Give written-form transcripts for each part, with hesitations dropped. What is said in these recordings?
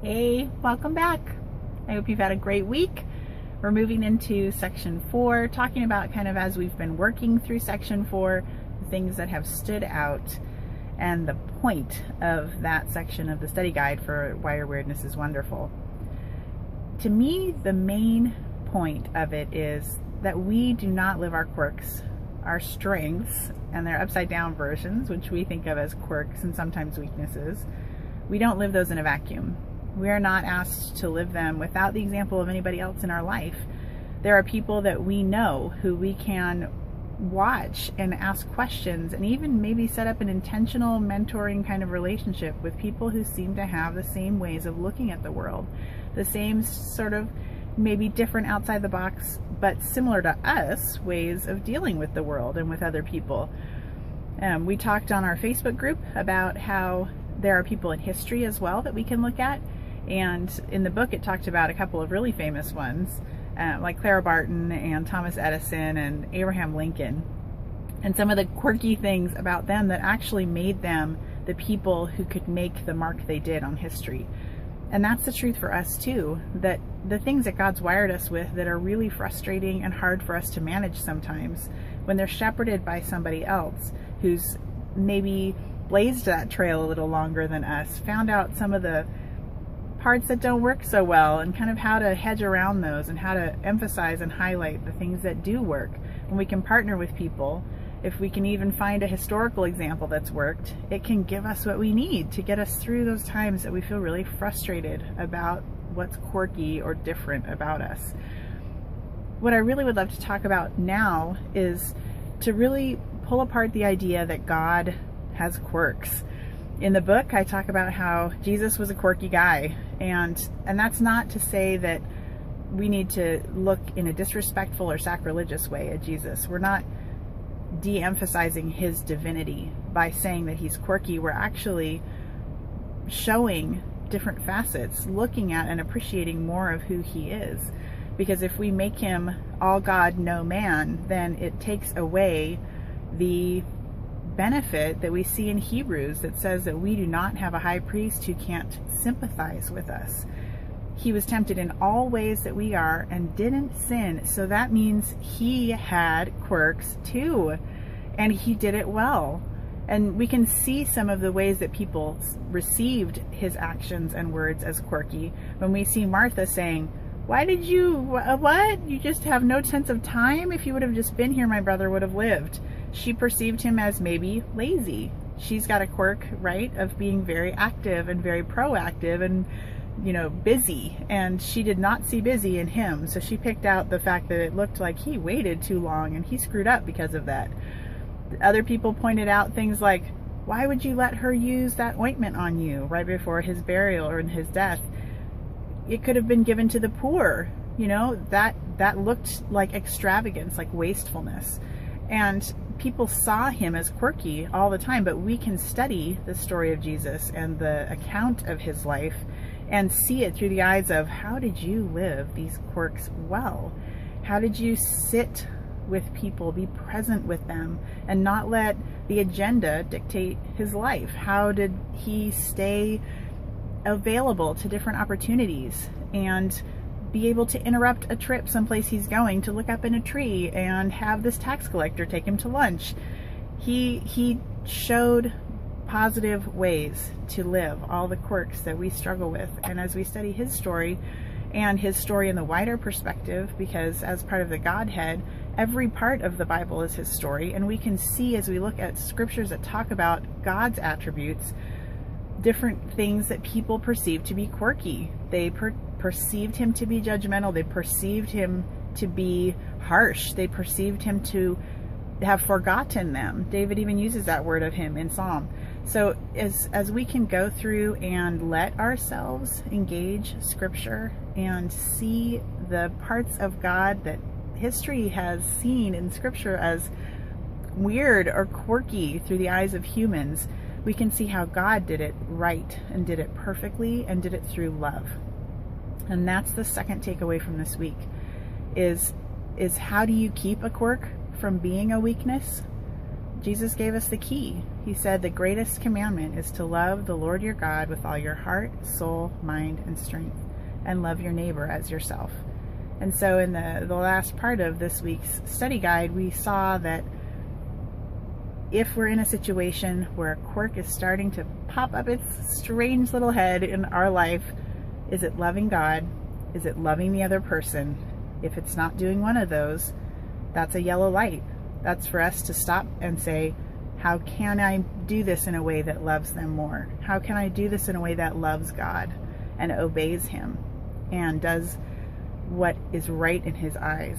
Hey, welcome back. I hope you've had a great week. We're moving into section 4, talking about kind of as we've been working through section 4, the things that have stood out and the point of that section of the study guide for Why Your Weirdness Is Wonderful. To me, the main point of it is that we do not live our quirks, our strengths, and their upside down versions, which we think of as quirks and sometimes weaknesses. We don't live those in a vacuum. We are not asked to live them without the example of anybody else in our life. There are people that we know who we can watch and ask questions and even maybe set up an intentional mentoring kind of relationship with people who seem to have the same ways of looking at the world, the same sort of maybe different outside the box but similar to us ways of dealing with the world and with other people. We talked on our Facebook group about how there are people in history as well that we can look at. And in the book, it talked about a couple of really famous ones, like Clara Barton and Thomas Edison and Abraham Lincoln, and some of the quirky things about them that actually made them the people who could make the mark they did on history. And that's the truth for us too, that the things that God's wired us with that are really frustrating and hard for us to manage sometimes, when they're shepherded by somebody else who's maybe blazed that trail a little longer than us, found out some of the parts that don't work so well and kind of how to hedge around those and how to emphasize and highlight the things that do work. When we can partner with people, if we can even find a historical example that's worked, it can give us what we need to get us through those times that we feel really frustrated about what's quirky or different about us. What I really would love to talk about now is to really pull apart the idea that God has quirks. In the book, I talk about how Jesus was a quirky guy, and that's not to say that we need to look in a disrespectful or sacrilegious way at Jesus. We're not de-emphasizing his divinity by saying that he's quirky. We're actually showing different facets, looking at and appreciating more of who he is. Because if we make him all God, no man, then it takes away the benefit that we see in Hebrews that says that we do not have a high priest who can't sympathize with us. He was tempted in all ways that we are and didn't sin, so that means he had quirks too, and he did it well. And we can see some of the ways that people received his actions and words as quirky when we see Martha saying, "Why did you, what? You just have no sense of time? If you would have just been here, my brother would have lived." She perceived him as maybe lazy. She's got a quirk, right, of being very active and very proactive and, busy. And she did not see busy in him. So she picked out the fact that it looked like he waited too long and he screwed up because of that. Other people pointed out things like, why would you let her use that ointment on you right before his burial or in his death? It could have been given to the poor. That looked like extravagance, like wastefulness. And people saw him as quirky all the time, but we can study the story of Jesus and the account of his life and see it through the eyes of, how did you live these quirks well? How did you sit with people, be present with them, and not let the agenda dictate his life? How did he stay available to different opportunities and be able to interrupt a trip someplace he's going to look up in a tree and have this tax collector take him to lunch? He showed positive ways to live all the quirks that we struggle with. And as we study his story and his story in the wider perspective, because as part of the Godhead, every part of the Bible is his story, and we can see as we look at scriptures that talk about God's attributes, different things that people perceive to be quirky. They perceived him to be judgmental. They perceived him to be harsh. They perceived him to have forgotten them. David even uses that word of him in Psalm. So as we can go through and let ourselves engage scripture and see the parts of God that history has seen in scripture as weird or quirky through the eyes of humans, we can see how God did it right and did it perfectly and did it through love. And that's the second takeaway from this week, is how do you keep a quirk from being a weakness? Jesus gave us the key. He said the greatest commandment is to love the Lord your God with all your heart, soul, mind, and strength, and love your neighbor as yourself. And so in the last part of this week's study guide, we saw that if we're in a situation where a quirk is starting to pop up its strange little head in our life, is it loving God? Is it loving the other person? If it's not doing one of those, that's a yellow light. That's for us to stop and say, how can I do this in a way that loves them more? How can I do this in a way that loves God and obeys Him and does what is right in His eyes?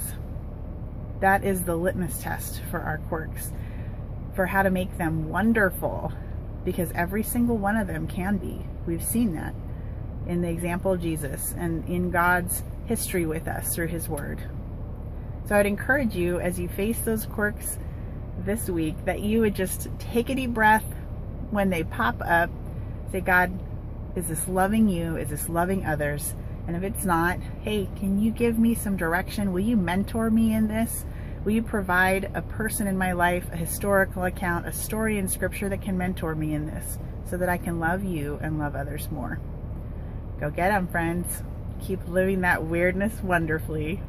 That is the litmus test for our quirks, for how to make them wonderful, because every single one of them can be. We've seen that in the example of Jesus and in God's history with us through His Word. So I'd encourage you, as you face those quirks this week, that you would just take a deep breath when they pop up. Say, God, is this loving you? Is this loving others? And if it's not, hey, can you give me some direction? Will you mentor me in this? Will you provide a person in my life, a historical account, a story in Scripture that can mentor me in this so that I can love you and love others more? Go get them, friends. Keep living that weirdness wonderfully.